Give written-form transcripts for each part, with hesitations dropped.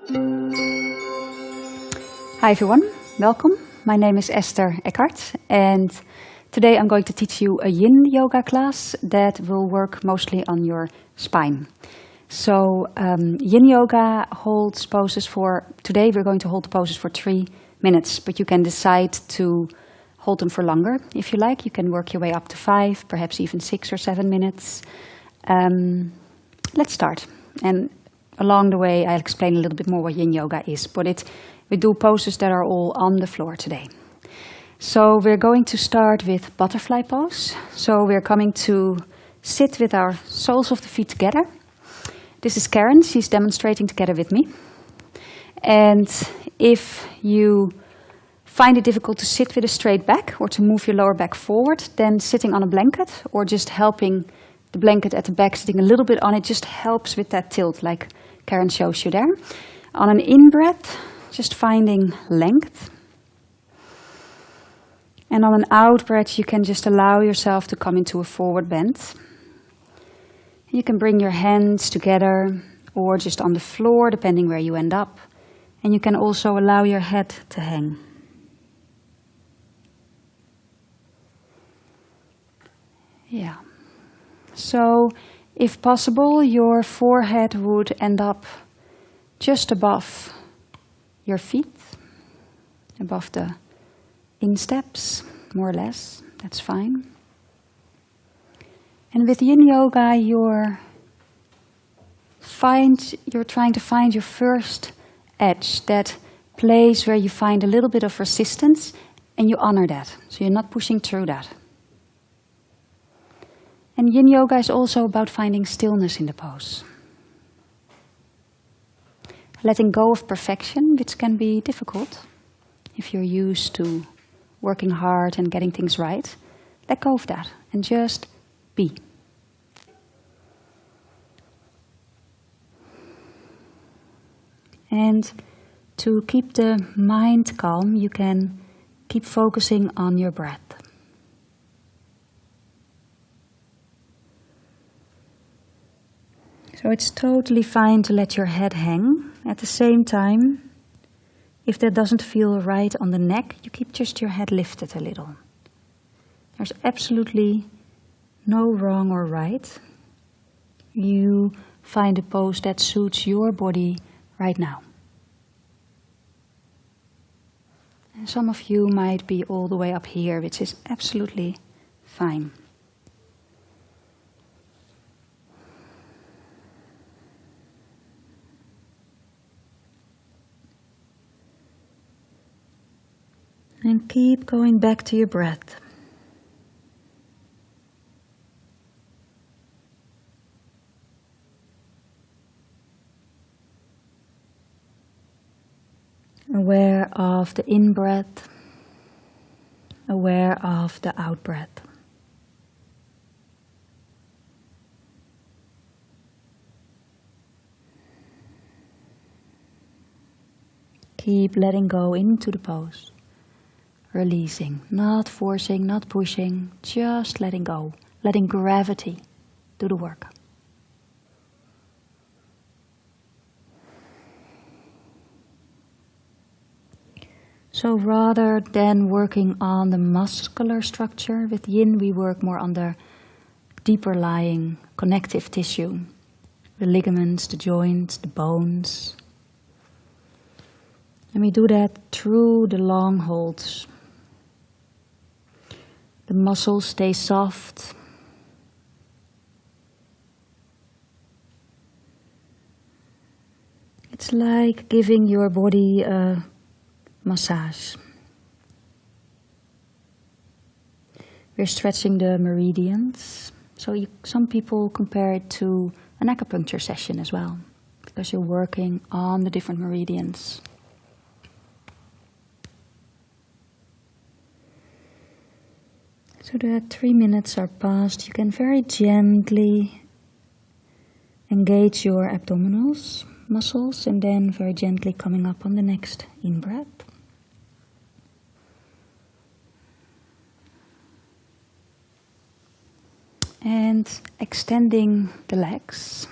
Hi everyone, welcome. My name is Esther Eckhart and today I'm going to teach you a Yin Yoga class that will work mostly on your spine. So Yin Yoga holds poses for, today we're going to hold the poses for 3 minutes, but you can decide to hold them for longer if you like. You can work your way up to 5, perhaps even 6 or 7 minutes. Let's start. And along the way I'll explain a little bit more what Yin Yoga is, but we do poses that are all on the floor today. So we're going to start with butterfly pose. So we're coming to sit with our soles of the feet together. This is Karen, she's demonstrating together with me. And if you find it difficult to sit with a straight back or to move your lower back forward, then sitting on a blanket or just helping the blanket at the back, sitting a little bit on it, just helps with that tilt like Karen shows you there. On an in-breath, just finding length. And on an out-breath, you can just allow yourself to come into a forward bend. You can bring your hands together or just on the floor, depending where you end up. And you can also allow your head to hang. Yeah. So, if possible, your forehead would end up just above your feet, above the insteps, more or less, that's fine. And with Yin Yoga, you're trying to find your first edge, that place where you find a little bit of resistance, and you honor that, so you're not pushing through that. And Yin Yoga is also about finding stillness in the pose. Letting go of perfection, which can be difficult if you're used to working hard and getting things right. Let go of that and just be. And to keep the mind calm, you can keep focusing on your breath. So it's totally fine to let your head hang. At the same time, if that doesn't feel right on the neck, you keep just your head lifted a little. There's absolutely no wrong or right. You find a pose that suits your body right now. And some of you might be all the way up here, which is absolutely fine. And keep going back to your breath. Aware of the in-breath, aware of the out-breath. Keep letting go into the pose. Releasing, not forcing, not pushing, just letting go, letting gravity do the work. So rather than working on the muscular structure, with Yin we work more on the deeper lying connective tissue, the ligaments, the joints, the bones. And we do that through the long holds. The muscles stay soft. It's like giving your body a massage. We're stretching the meridians. So some people compare it to an acupuncture session as well, because you're working on the different meridians. So the 3 minutes are past. You can very gently engage your abdominals muscles and then very gently coming up on the next in-breath. And extending the legs.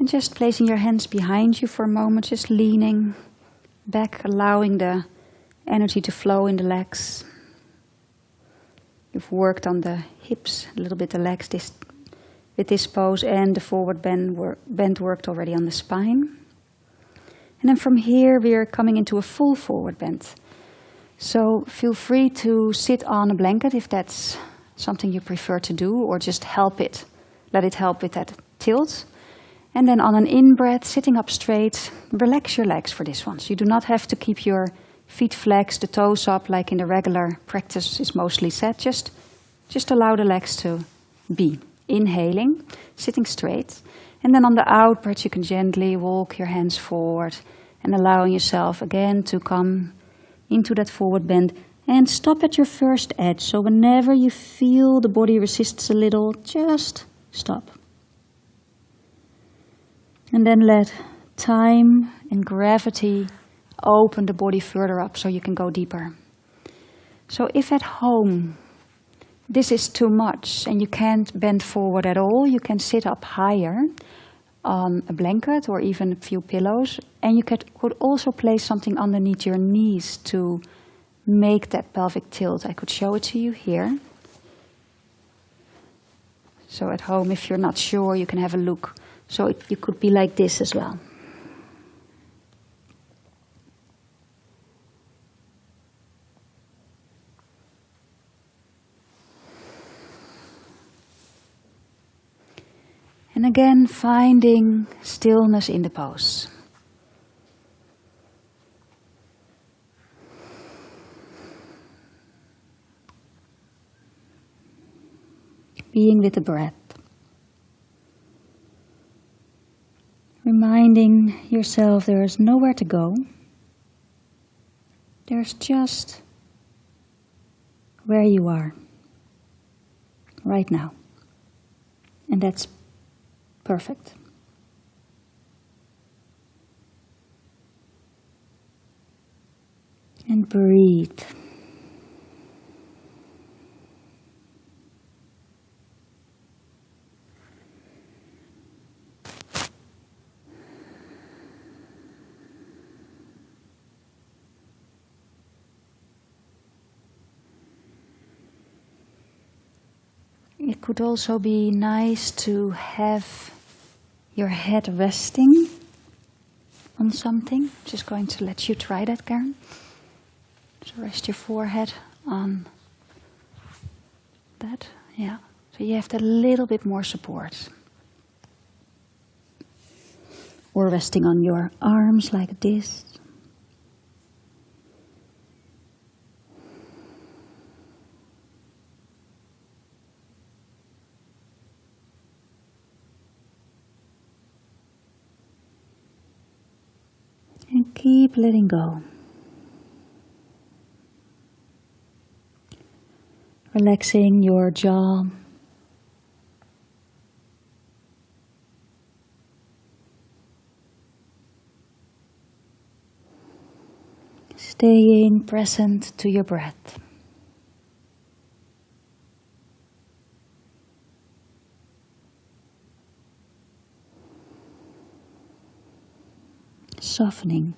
And just placing your hands behind you for a moment, just leaning back, allowing the energy to flow in the legs. You've worked on the hips, a little bit the legs with this pose, and the forward bend worked already on the spine. And then from here we are coming into a full forward bend. So feel free to sit on a blanket if that's something you prefer to do, or just let it help with that tilt. And then on an in-breath, sitting up straight, relax your legs for this one. So you do not have to keep your feet flexed, the toes up like in the regular practice is mostly set. Just allow the legs to be. Inhaling, sitting straight. And then on the out breath, you can gently walk your hands forward and allowing yourself again to come into that forward bend. And stop at your first edge. So whenever you feel the body resists a little, just stop. And then let time and gravity open the body further up so you can go deeper. So if at home this is too much and you can't bend forward at all, you can sit up higher on a blanket or even a few pillows. And you could also place something underneath your knees to make that pelvic tilt. I could show it to you here. So at home, if you're not sure, you can have a look. So you could be like this as well. And again, finding stillness in the pose. Being with the breath. Reminding yourself there is nowhere to go. There's just where you are right now. And that's perfect. And breathe. It could also be nice to have your head resting on something. Just going to let you try that, Karen. So rest your forehead on that. Yeah. So you have a little bit more support. Or resting on your arms like this. And keep letting go. Relaxing your jaw. Staying present to your breath. Softening.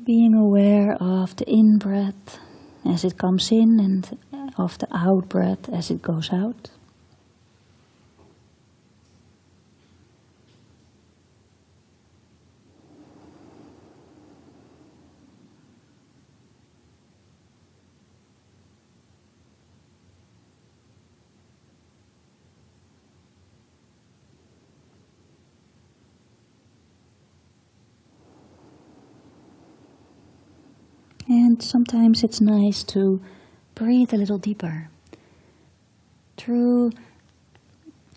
Being aware of the in-breath as it comes in and of the out-breath as it goes out. And sometimes it's nice to breathe a little deeper. To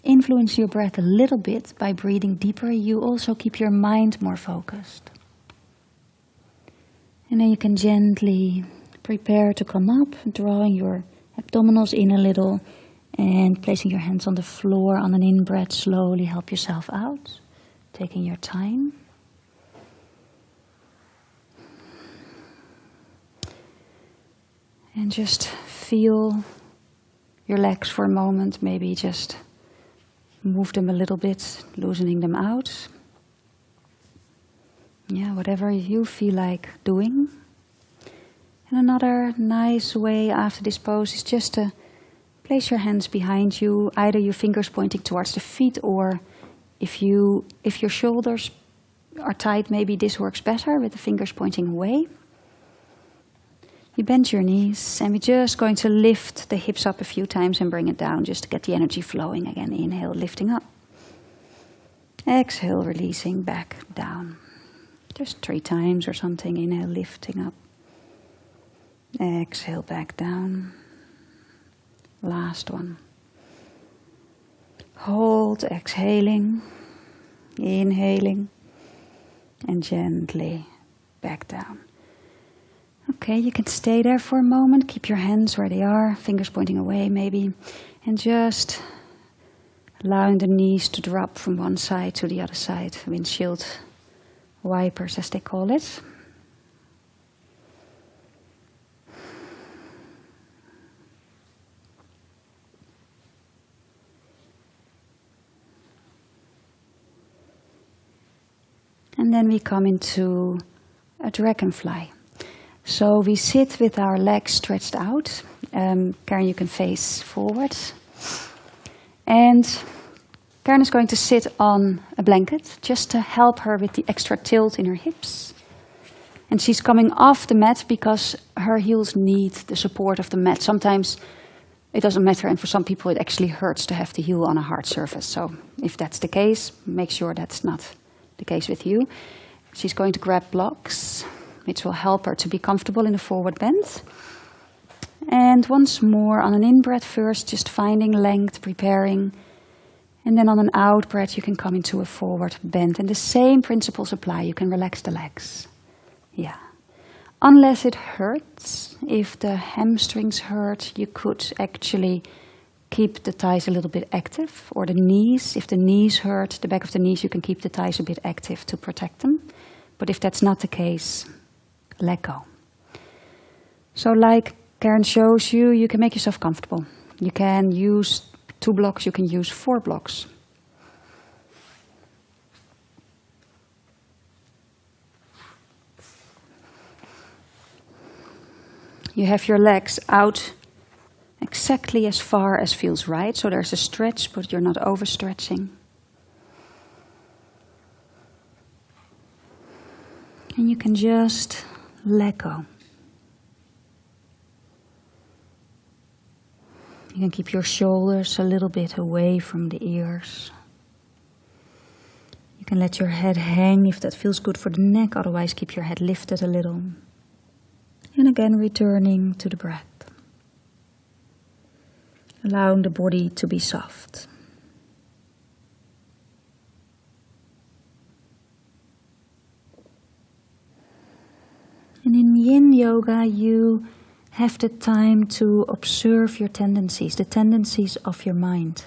influence your breath a little bit by breathing deeper, you also keep your mind more focused. And then you can gently prepare to come up, drawing your abdominals in a little and placing your hands on the floor. On an in-breath, slowly help yourself out, taking your time. And just feel your legs for a moment, maybe just move them a little bit, loosening them out. Yeah, whatever you feel like doing. And another nice way after this pose is just to place your hands behind you, either your fingers pointing towards the feet, or if your shoulders are tight, maybe this works better with the fingers pointing away. You bend your knees, and we're just going to lift the hips up a few times and bring it down, just to get the energy flowing again. Inhale, lifting up. Exhale, releasing back down. Just 3 times or something. Inhale, lifting up. Exhale, back down. Last one. Hold, exhaling, inhaling, and gently back down. Okay, you can stay there for a moment. Keep your hands where they are, fingers pointing away maybe, and just allowing the knees to drop from one side to the other side. Windshield wipers, as they call it. And then we come into a dragonfly. So we sit with our legs stretched out. Karen, you can face forward. And Karen is going to sit on a blanket just to help her with the extra tilt in her hips. And she's coming off the mat because her heels need the support of the mat. Sometimes it doesn't matter, and for some people it actually hurts to have the heel on a hard surface. So if that's the case, make sure that's not the case with you. She's going to grab blocks, which will help her to be comfortable in a forward bend. And once more, on an in-breath first, just finding length, preparing. And then on an out-breath, you can come into a forward bend. And the same principles apply. You can relax the legs. Yeah. Unless it hurts, if the hamstrings hurt, you could actually keep the thighs a little bit active. Or the knees, if the knees hurt, the back of the knees, you can keep the thighs a bit active to protect them. But if that's not the case, let go. So like Karen shows you, you can make yourself comfortable. You can use 2 blocks, you can use 4 blocks. You have your legs out exactly as far as feels right. So there's a stretch, but you're not overstretching. And you can just let go. You can keep your shoulders a little bit away from the ears. You can let your head hang if that feels good for the neck, otherwise keep your head lifted a little. And again, returning to the breath. Allowing the body to be soft. And in Yin Yoga, you have the time to observe your tendencies, the tendencies of your mind.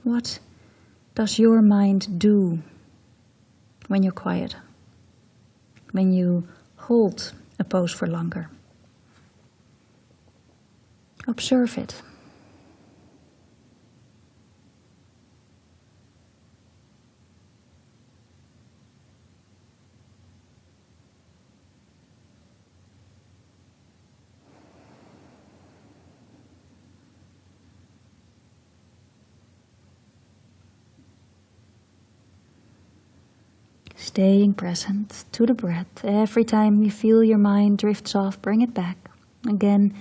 What does your mind do when you're quiet? When you hold a pose for longer? Observe it. Staying present to the breath. Every time you feel your mind drifts off, bring it back. Again,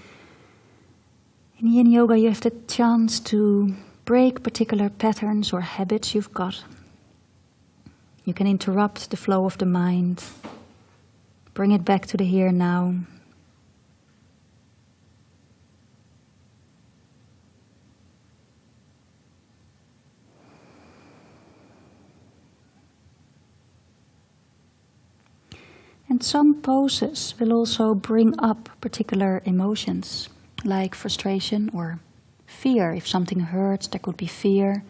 in Yin Yoga you have the chance to break particular patterns or habits you've got. You can interrupt the flow of the mind. Bring it back to the here and now. And some poses will also bring up particular emotions, like frustration or fear. If something hurts, there could be fear.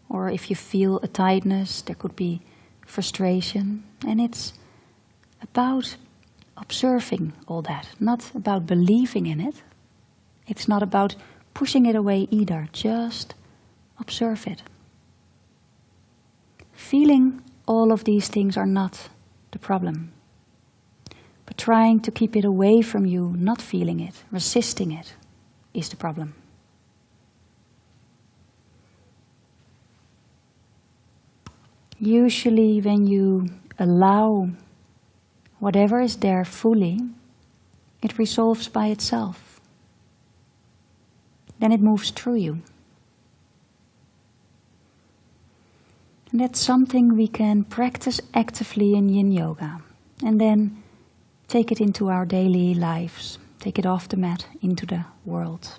Or if you feel a tightness, there could be frustration. And it's about observing all that, not about believing in it. It's not about pushing it away either, just observe it. Feeling all of these things are not the problem. But trying to keep it away from you, not feeling it, resisting it, is the problem. Usually when you allow whatever is there fully, it resolves by itself. Then it moves through you. And that's something we can practice actively in Yin Yoga. And then take it into our daily lives. Take it off the mat into the world.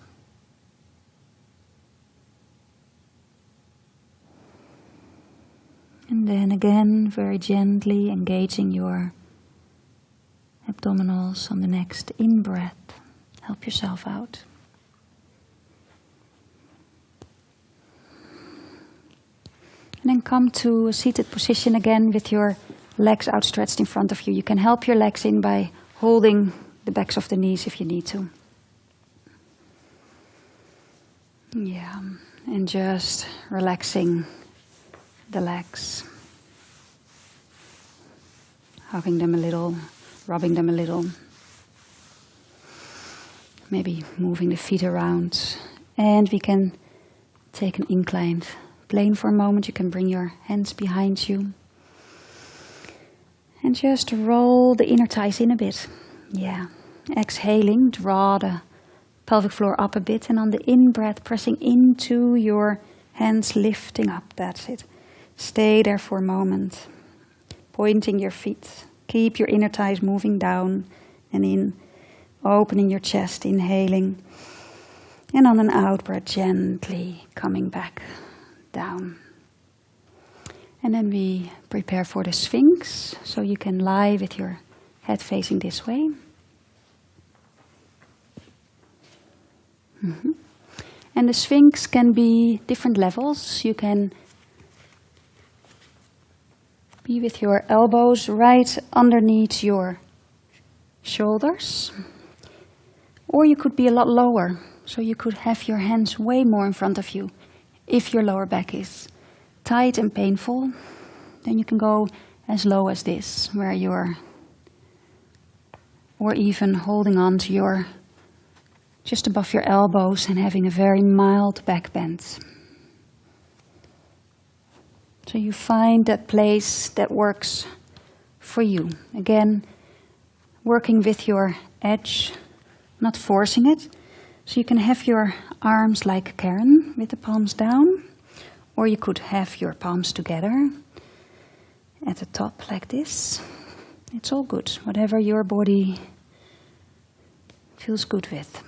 And then again, very gently engaging your abdominals on the next in-breath. Help yourself out. And then come to a seated position again with your legs outstretched in front of you. You can help your legs in by holding the backs of the knees if you need to. Yeah, and just relaxing the legs. Hugging them a little, rubbing them a little. Maybe moving the feet around. And we can take an inclined plane for a moment. You can bring your hands behind you. And just roll the inner thighs in a bit. Yeah. Exhaling, draw the pelvic floor up a bit. And on the in-breath, pressing into your hands, lifting up. That's it. Stay there for a moment. Pointing your feet. Keep your inner thighs moving down and in. Opening your chest, inhaling. And on an out-breath, gently coming back down. And then we prepare for the Sphinx. So you can lie with your head facing this way. And the Sphinx can be different levels. You can be with your elbows right underneath your shoulders. Or you could be a lot lower. So you could have your hands way more in front of you. If your lower back is tight and painful, then you can go as low as this, where you're, or even holding on to your, just above your elbows and having a very mild back bend. So you find that place that works for you. Again, working with your edge, not forcing it. So you can have your arms like Karen with the palms down, or you could have your palms together at the top like this. It's all good, whatever your body feels good with.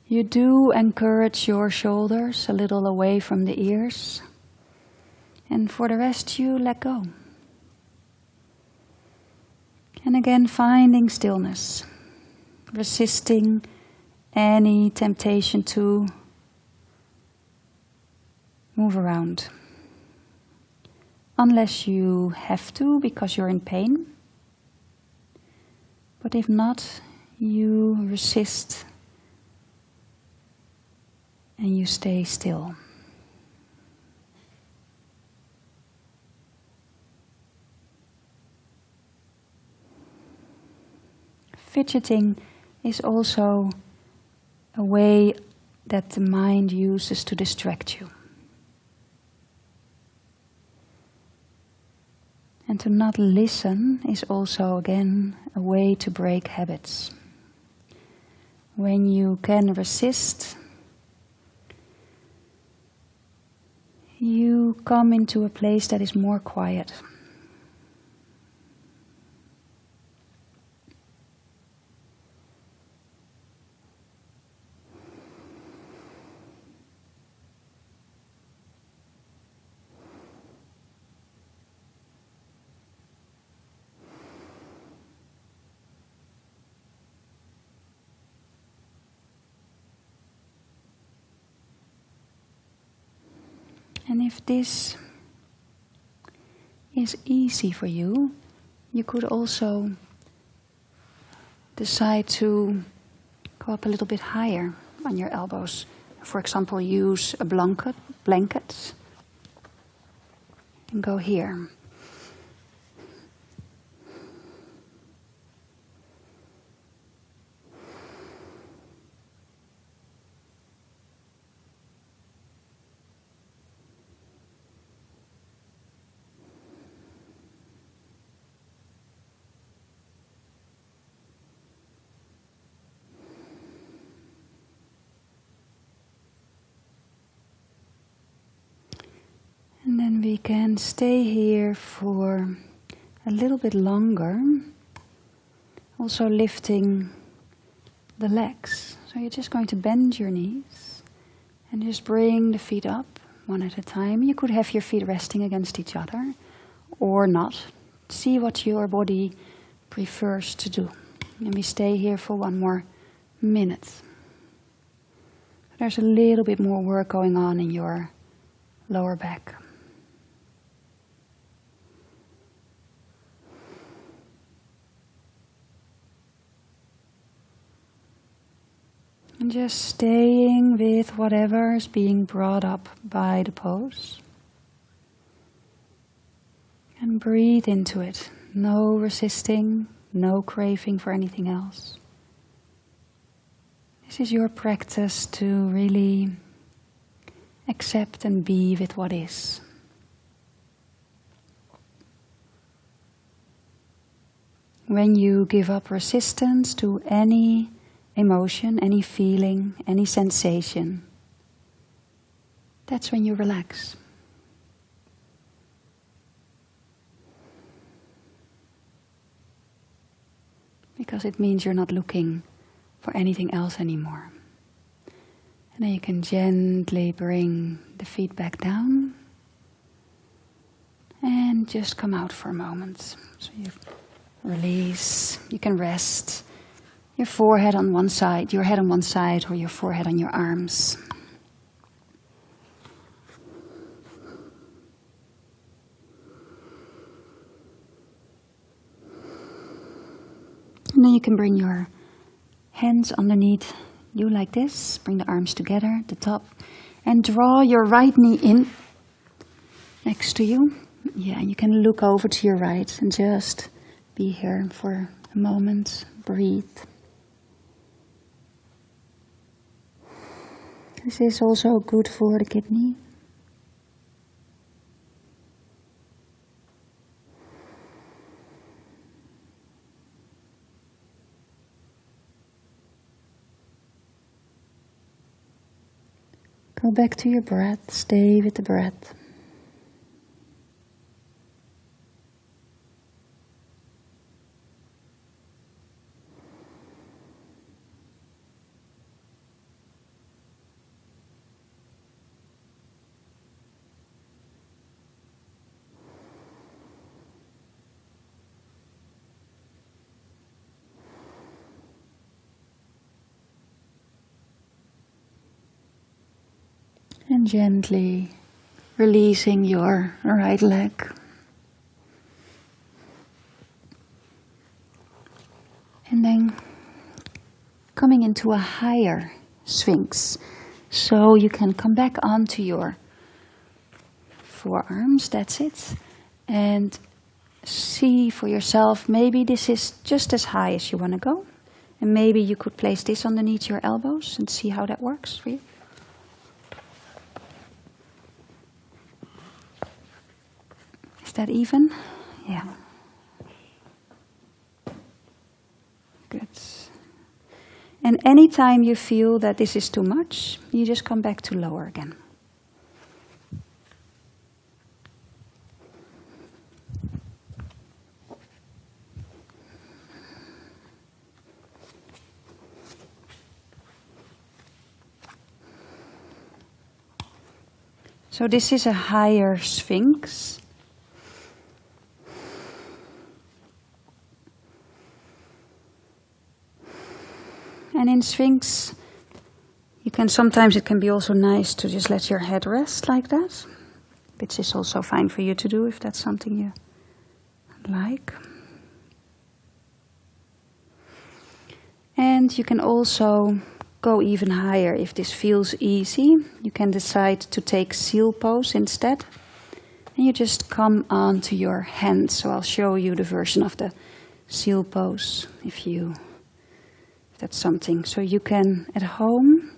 You do encourage your shoulders a little away from the ears, and for the rest you let go. And again, finding stillness. Resisting any temptation to move around. Unless you have to because you're in pain. But if not, you resist and you stay still. Fidgeting is also a way that the mind uses to distract you. And to not listen is also, again, a way to break habits. When you can resist, you come into a place that is more quiet. And if this is easy for you, you could also decide to go up a little bit higher on your elbows. For example, use a blanket and go here. And then we can stay here for a little bit longer, also lifting the legs. So you're just going to bend your knees and just bring the feet up one at a time. You could have your feet resting against each other or not. See what your body prefers to do. And we stay here for 1 more minute. There's a little bit more work going on in your lower back. And just staying with whatever is being brought up by the pose. And breathe into it. No resisting, no craving for anything else. This is your practice to really accept and be with what is. When you give up resistance to any emotion, any feeling, any sensation, that's when you relax. Because it means you're not looking for anything else anymore. And then you can gently bring the feet back down and just come out for a moment. So you release, you can rest your forehead on one side, your head on one side, or your forehead on your arms. And then you can bring your hands underneath you like this. Bring the arms together at the top. And draw your right knee in next to you. Yeah, you can look over to your right and just be here for a moment. Breathe. This is also good for the kidney. Go back to your breath, stay with the breath. And gently releasing your right leg. And then coming into a higher Sphinx. So you can come back onto your forearms, that's it. And see for yourself, maybe this is just as high as you want to go. And maybe you could place this underneath your elbows and see how that works for you. Is that even? Yeah. Good. And anytime you feel that this is too much, you just come back to lower again. So this is a higher Sphinx. And in Sphinx, sometimes it can be also nice to just let your head rest like that. which is also fine for you to do if that's something you like. And you can also go even higher if this feels easy. You can decide to take seal pose instead. And you just come onto your hands. So I'll show you the version of the seal pose if that's something. So you can, at home,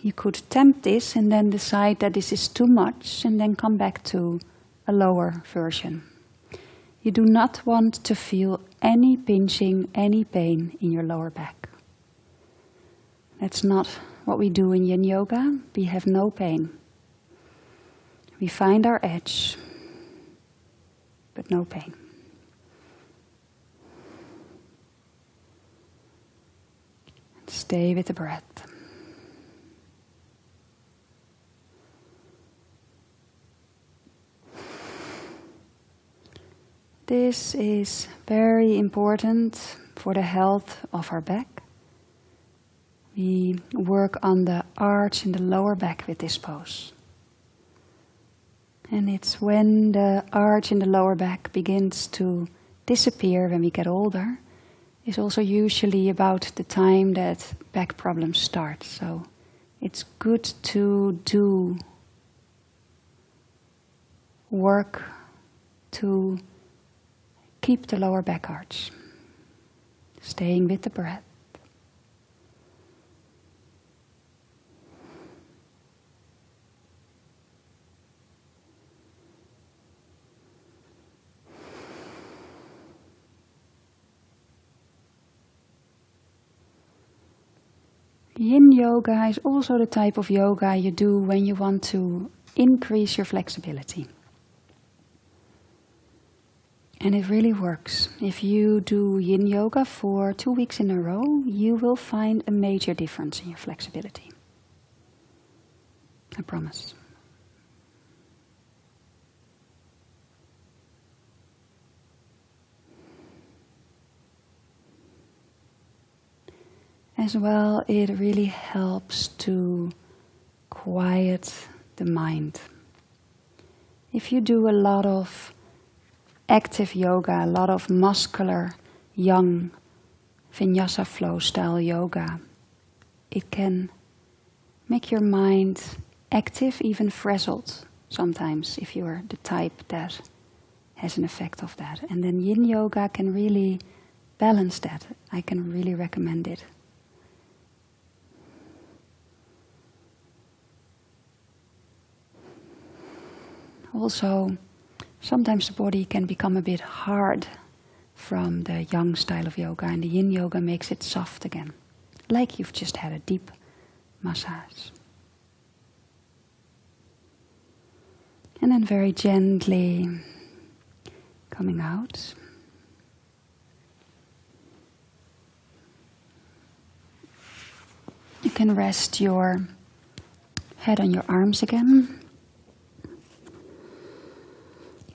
you could tempt this and then decide that this is too much and then come back to a lower version. You do not want to feel any pinching, any pain in your lower back. That's not what we do in Yin Yoga. We have no pain. We find our edge, but no pain. Stay with the breath. This is very important for the health of our back. We work on the arch in the lower back with this pose. And it's when the arch in the lower back begins to disappear when we get older, is also usually about the time that back problems start. So it's good to do work to keep the lower back arch. Staying with the breath. Yin yoga is also the type of yoga you do when you want to increase your flexibility. And it really works. If you do yin yoga for 2 weeks in a row, you will find a major difference in your flexibility. I promise. As well, it really helps to quiet the mind. If you do a lot of active yoga, a lot of muscular, young, vinyasa flow style yoga, it can make your mind active, even frazzled sometimes, if you are the type that has an effect of that. And then yin yoga can really balance that. I can really recommend it. Also, sometimes the body can become a bit hard from the yang style of yoga, and the yin yoga makes it soft again, like you've just had a deep massage. And then very gently coming out. You can rest your head on your arms again.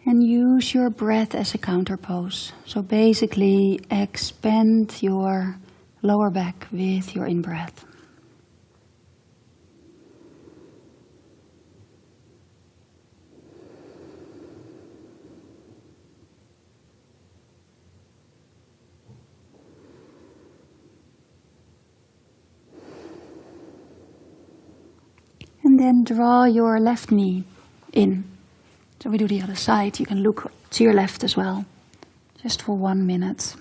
And use your breath as a counter pose. So basically expand your lower back with your in-breath. And then draw your left knee in. So we do the other side. You can look to your left as well, just for 1 minute.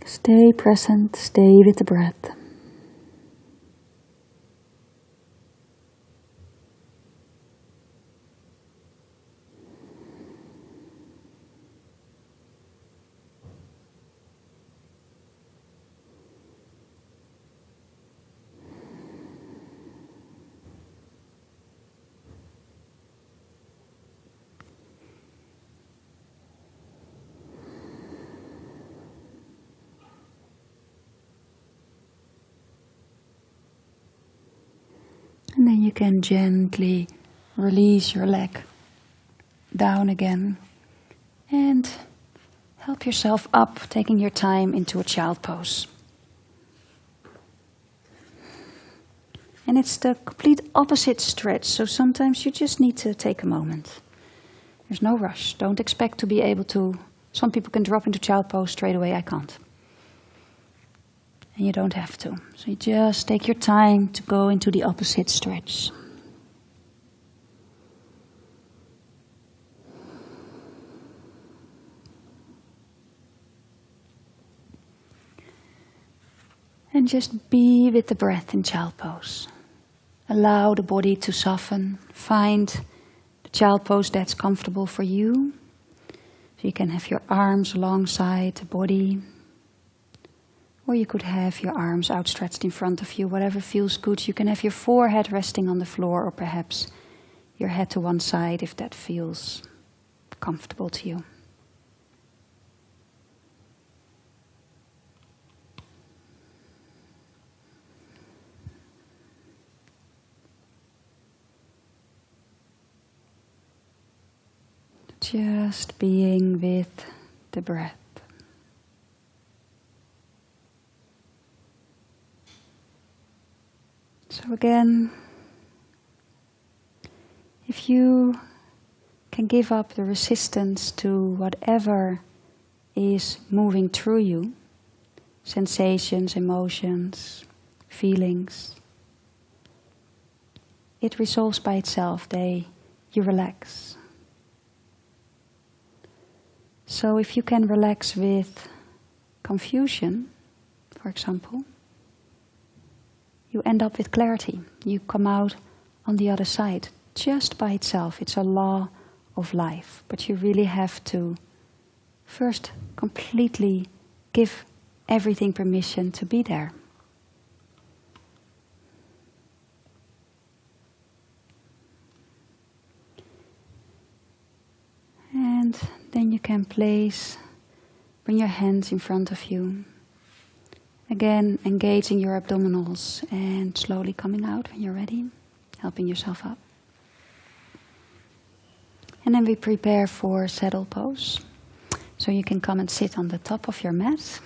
Stay present, stay with the breath. And then you can gently release your leg down again and help yourself up, taking your time into a child pose. And it's the complete opposite stretch, so sometimes you just need to take a moment. There's no rush. Don't expect to be able to. Some people can drop into child pose straight away. I can't. And you don't have to. So you just take your time to go into the opposite stretch. And just be with the breath in child pose. Allow the body to soften. Find the child pose that's comfortable for you. So you can have your arms alongside the body. Or you could have your arms outstretched in front of you, whatever feels good. You can have your forehead resting on the floor, or perhaps your head to one side if that feels comfortable to you. Just being with the breath. So again, if you can give up the resistance to whatever is moving through you, sensations, emotions, feelings, it resolves by itself. You relax. So if you can relax with confusion, for example, you end up with clarity. You come out on the other side just by itself. It's a law of life. But you really have to first completely give everything permission to be there. And then you can bring your hands in front of you. Again, engaging your abdominals and slowly coming out when you're ready, helping yourself up. And then we prepare for saddle pose. So you can come and sit on the top of your mat.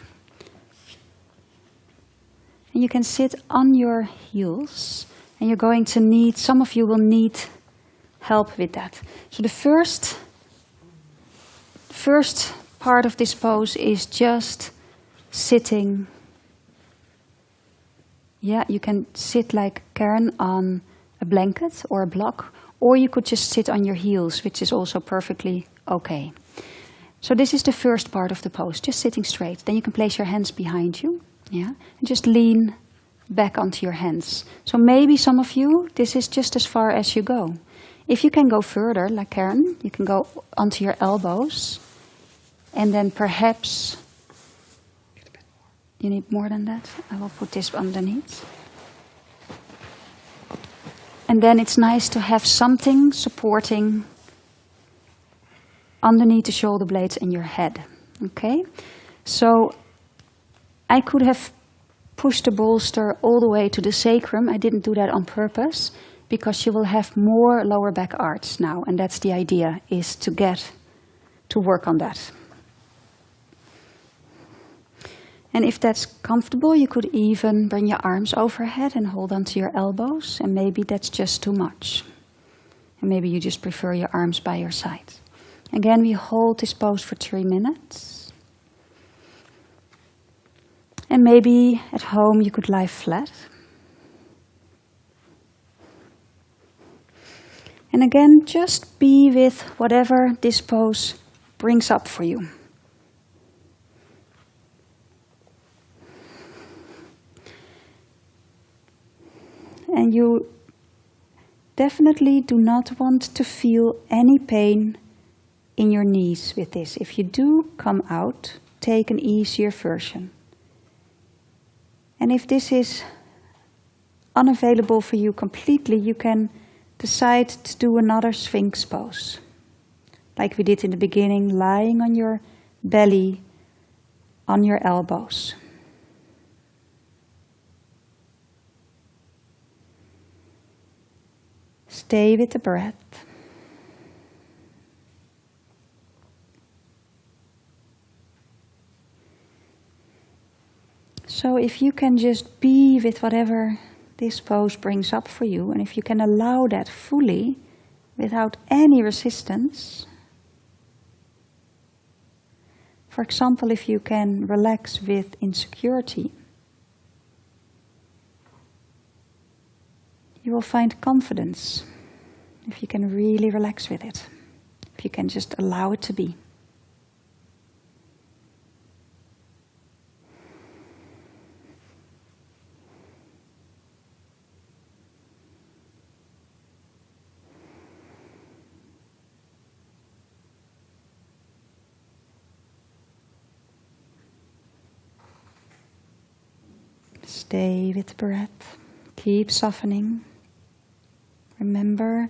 And you can sit on your heels. And you're going to need, some of you will need help with that. So the first part of this pose is just sitting. Yeah, you can sit like Karen on a blanket or a block, or you could just sit on your heels, which is also perfectly okay. So this is the first part of the pose, just sitting straight. Then you can place your hands behind you, yeah, and just lean back onto your hands. So maybe some of you, this is just as far as you go. If you can go further, like Karen, you can go onto your elbows, and then perhaps you need more than that. I will put this underneath. And then it's nice to have something supporting underneath the shoulder blades and your head. Okay? So I could have pushed the bolster all the way to the sacrum. I didn't do that on purpose because you will have more lower back arch now. And that's the idea, is to work on that. And if that's comfortable, you could even bring your arms overhead and hold onto your elbows. And maybe that's just too much. And maybe you just prefer your arms by your side. Again, we hold this pose for 3 minutes. And maybe at home you could lie flat. And again, just be with whatever this pose brings up for you. And you definitely do not want to feel any pain in your knees with this. If you do come out, take an easier version. And if this is unavailable for you completely, you can decide to do another Sphinx pose. Like we did in the beginning, lying on your belly, on your elbows. Stay with the breath. So if you can just be with whatever this pose brings up for you, and if you can allow that fully, without any resistance. For example, if you can relax with insecurity, you will find confidence if you can really relax with it, if you can just allow it to be. Stay with the breath. Keep softening. Remember,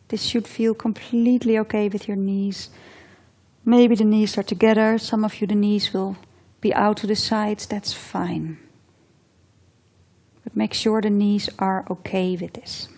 this should feel completely okay with your knees. Maybe the knees are together. Some of you, the knees will be out to the sides. That's fine. But make sure the knees are okay with this.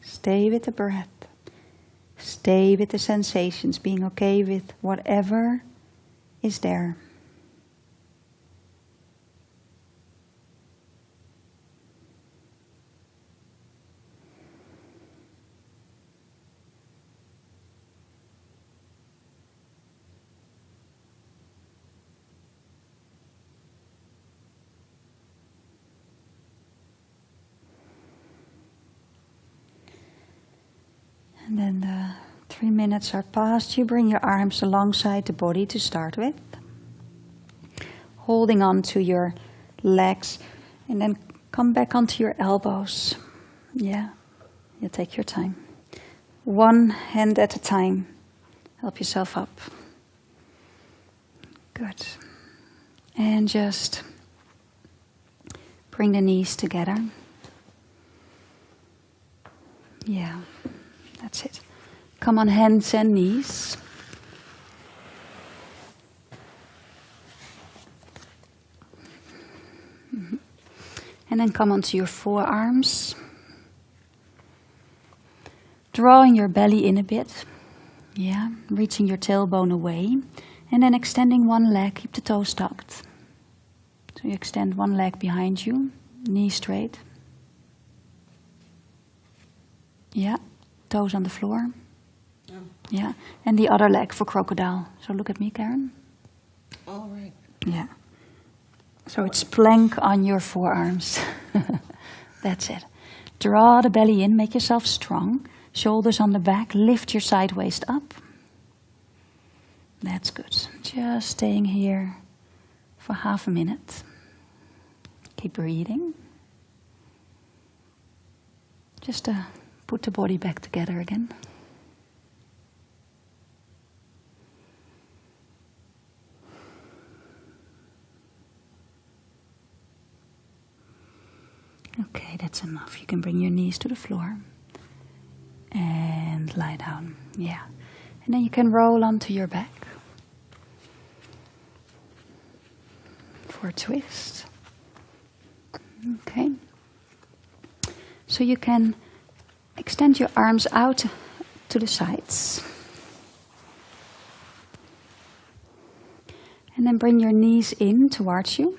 Stay with the breath. Stay with the sensations, being okay with whatever is there. And then the 3 minutes are past. You bring your arms alongside the body to start with. Holding on to your legs. And then come back onto your elbows. Yeah, you take your time. One hand at a time. Help yourself up. Good. And just bring the knees together. Yeah. That's it. Come on hands and knees. And then come onto your forearms. Drawing your belly in a bit. Yeah, reaching your tailbone away. And then extending one leg, keep the toes tucked. So you extend one leg behind you, knee straight. Yeah. Toes on the floor. Oh. Yeah. And the other leg for crocodile. So look at me, Karen. All right. Yeah. So it's plank on your forearms. That's it. Draw the belly in, make yourself strong. Shoulders on the back, lift your side waist up. That's good. Just staying here for half a minute. Keep breathing. Just put the body back together again. Okay, that's enough. You can bring your knees to the floor and lie down. Yeah. And then you can roll onto your back for a twist. Okay. So you can extend your arms out to the sides. And then bring your knees in towards you.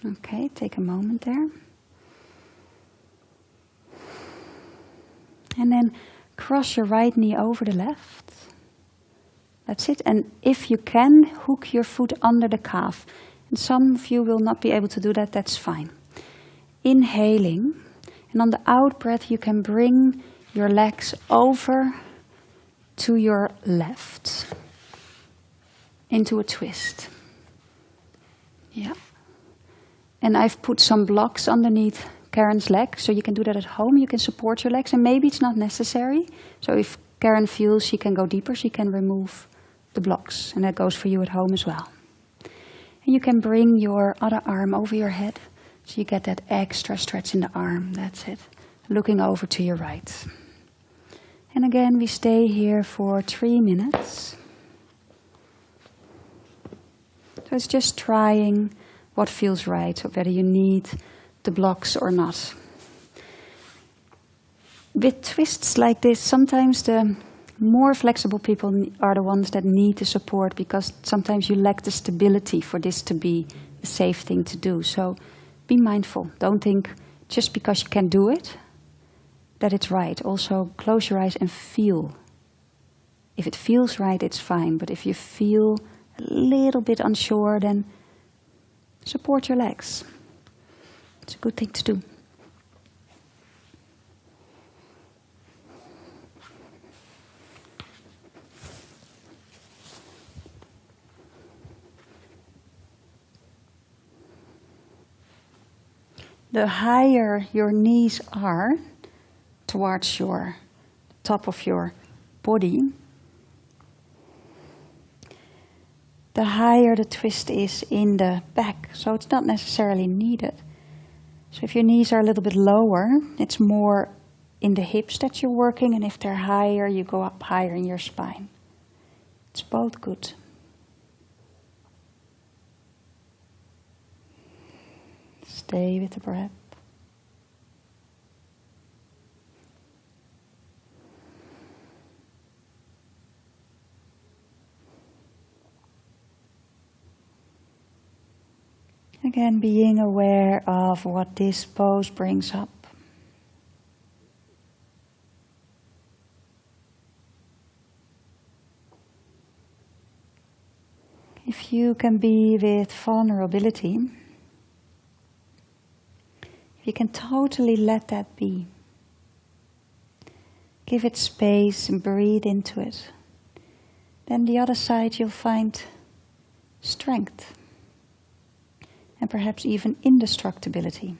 Okay, take a moment there. And then cross your right knee over the left. That's it. And if you can, hook your foot under the calf. And some of you will not be able to do that, that's fine. Inhaling. And on the out breath, you can bring your legs over to your left. Into a twist. Yeah. And I've put some blocks underneath Karen's leg, so you can do that at home. You can support your legs, and maybe it's not necessary. So if Karen feels she can go deeper, she can remove the blocks, and that goes for you at home as well. And you can bring your other arm over your head, so you get that extra stretch in the arm. That's it. Looking over to your right. And again, we stay here for 3 minutes. So it's just trying what feels right, whether you need the blocks or not. With twists like this, sometimes the more flexible people are the ones that need the support, because sometimes you lack the stability for this to be a safe thing to do. So be mindful. Don't think just because you can do it, that it's right. Also, close your eyes and feel. If it feels right, it's fine. But if you feel a little bit unsure, then support your legs. It's a good thing to do. The higher your knees are towards your top of your body, the higher the twist is in the back. So it's not necessarily needed. So if your knees are a little bit lower, it's more in the hips that you're working, and if they're higher, you go up higher in your spine. It's both good. Stay with the breath. Again, being aware of what this pose brings up. If you can be with vulnerability, if you can totally let that be, give it space and breathe into it, then the other side you'll find strength. And perhaps even indestructibility.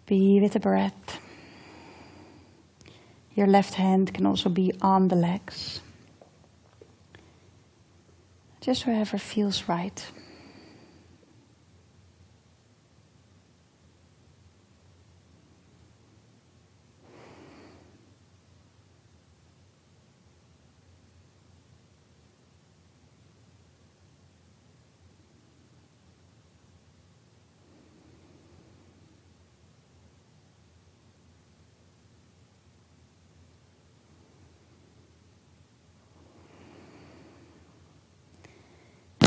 Be with the breath. Your left hand can also be on the legs. Just wherever feels right.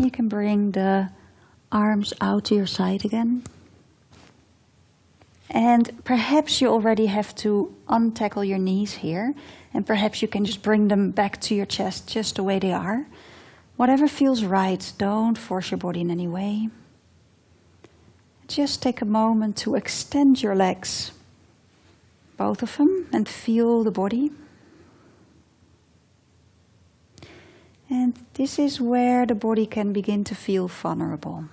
You can bring the arms out to your side again. And perhaps you already have to untackle your knees here. And perhaps you can just bring them back to your chest just the way they are. Whatever feels right, don't force your body in any way. Just take a moment to extend your legs, both of them, and feel the body. And this is where the body can begin to feel vulnerable.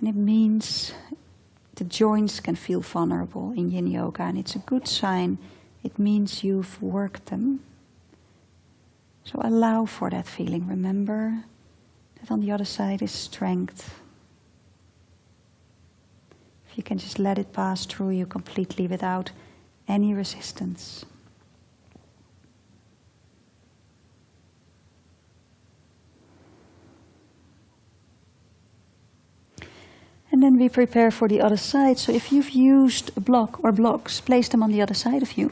And it means the joints can feel vulnerable in Yin Yoga, and it's a good sign. It means you've worked them. So allow for that feeling. Remember that on the other side is strength. If you can just let it pass through you completely without any resistance. And then we prepare for the other side. So if you've used a block or blocks, place them on the other side of you.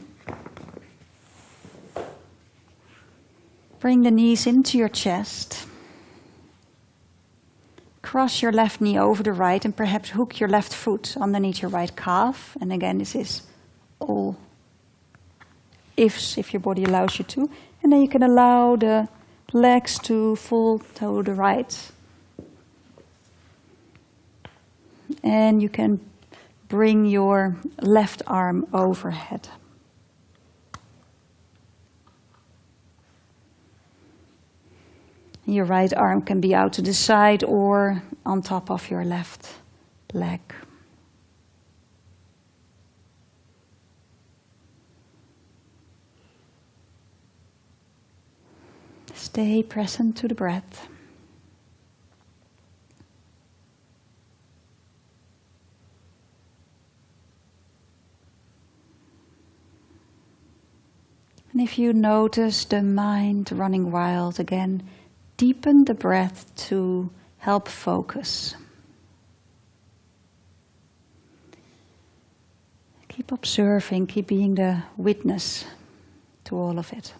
Bring the knees into your chest. Cross your left knee over the right and perhaps hook your left foot underneath your right calf. And again, this is all ifs if your body allows you to. And then you can allow the legs to fall to the right. And you can bring your left arm overhead. Your right arm can be out to the side or on top of your left leg. Stay present to the breath. And if you notice the mind running wild again, deepen the breath to help focus. Keep observing, keep being the witness to all of it.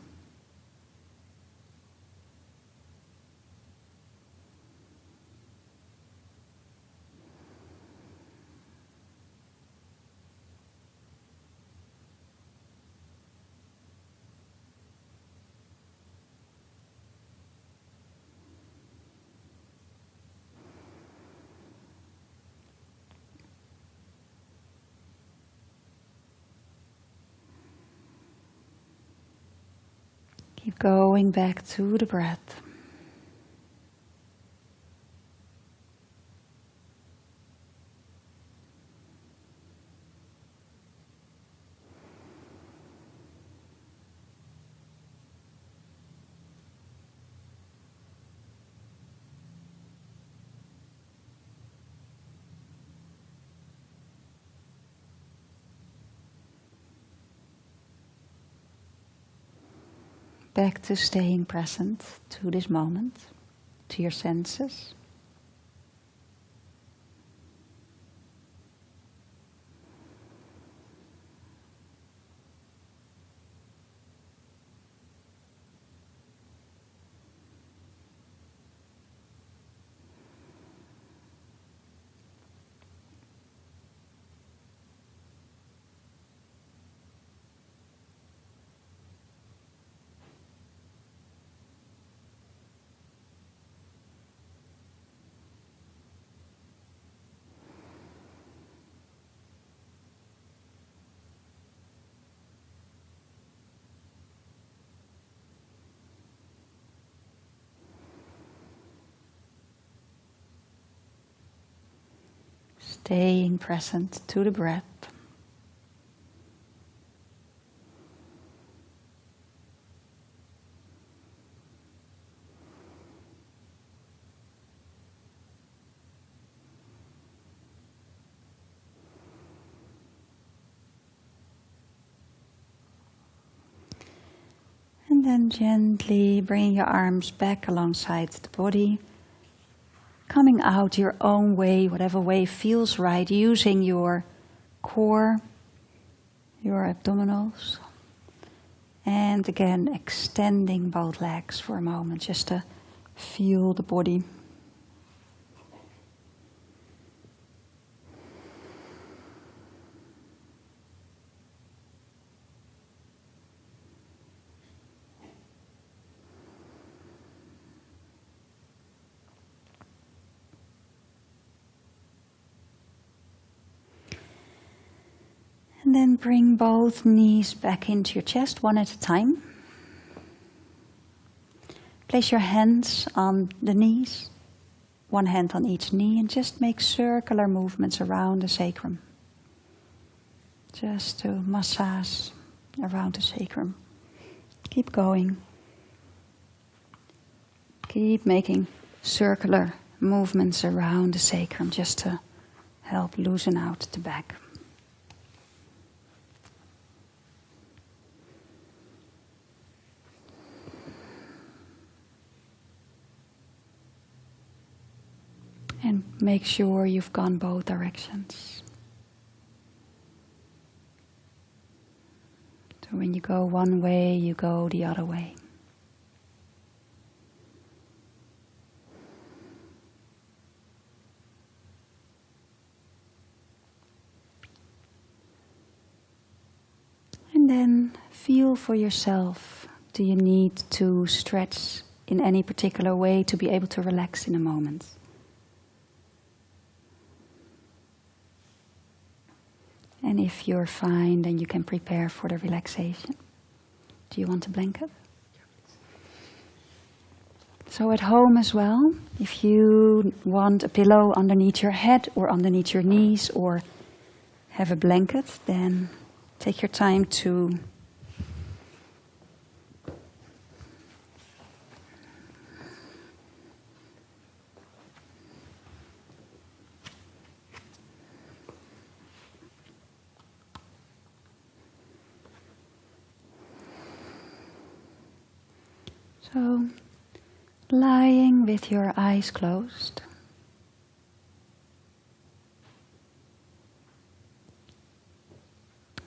Keep going back to the breath. Back to staying present to this moment, to your senses. Staying present to the breath. And then gently bring your arms back alongside the body. Coming out your own way, whatever way feels right, using your core, your abdominals. And again, extending both legs for a moment, just to feel the body. And then bring both knees back into your chest, one at a time. Place your hands on the knees, one hand on each knee, and just make circular movements around the sacrum. Just to massage around the sacrum. Keep going. Keep making circular movements around the sacrum, just to help loosen out the back. And make sure you've gone both directions. So when you go one way, you go the other way. And then feel for yourself. Do you need to stretch in any particular way to be able to relax in a moment? And if you're fine, then you can prepare for the relaxation. Do you want a blanket? So at home as well, if you want a pillow underneath your head or underneath your knees or have a blanket, then take your time to so lying with your eyes closed.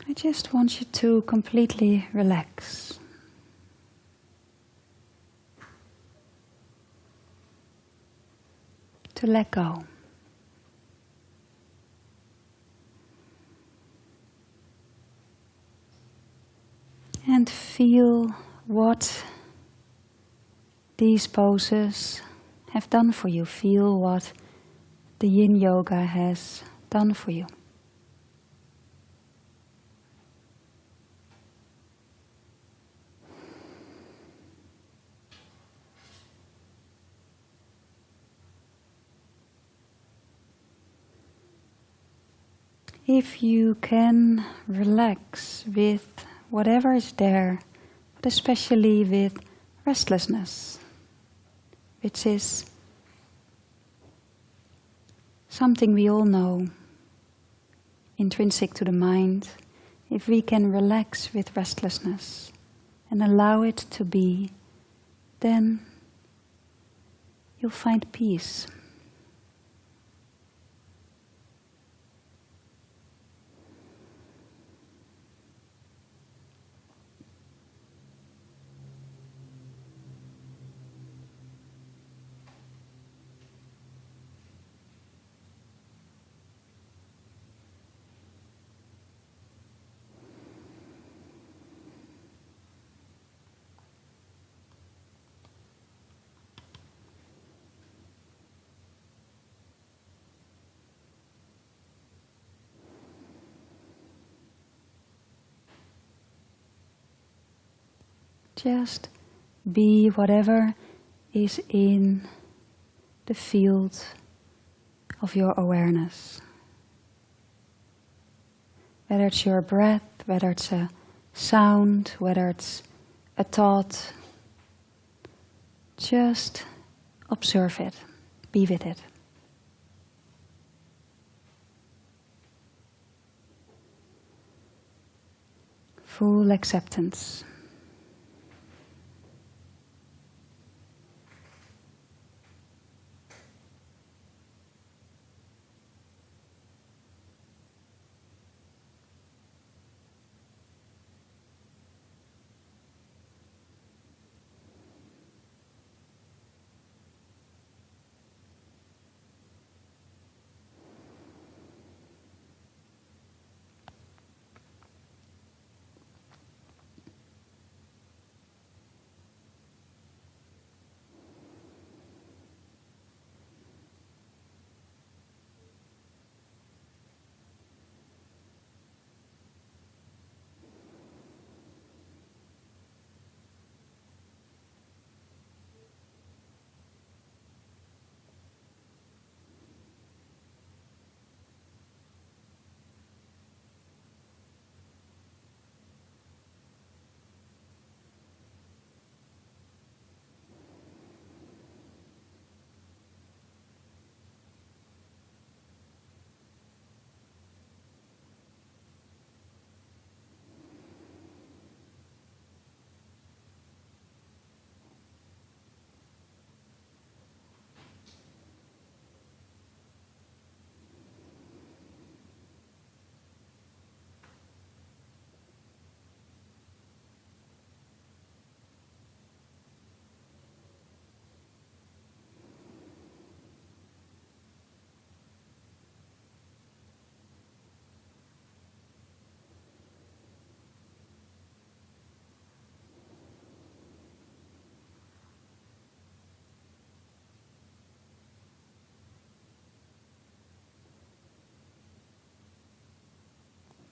I just want you to completely relax. To let go. And feel what these poses have done for you. Feel what the Yin Yoga has done for you. If you can relax with whatever is there, but especially with restlessness, which is something we all know, intrinsic to the mind. If we can relax with restlessness and allow it to be, then you'll find peace. Just be whatever is in the field of your awareness. Whether it's your breath, whether it's a sound, whether it's a thought, just observe it, be with it. Full acceptance.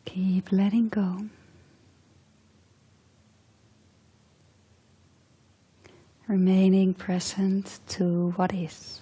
Keep letting go. remaining present to what is.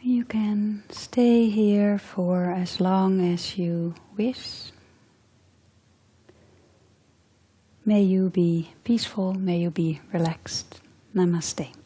You can stay here for as long as you wish. May you be peaceful, may you be relaxed. Namaste.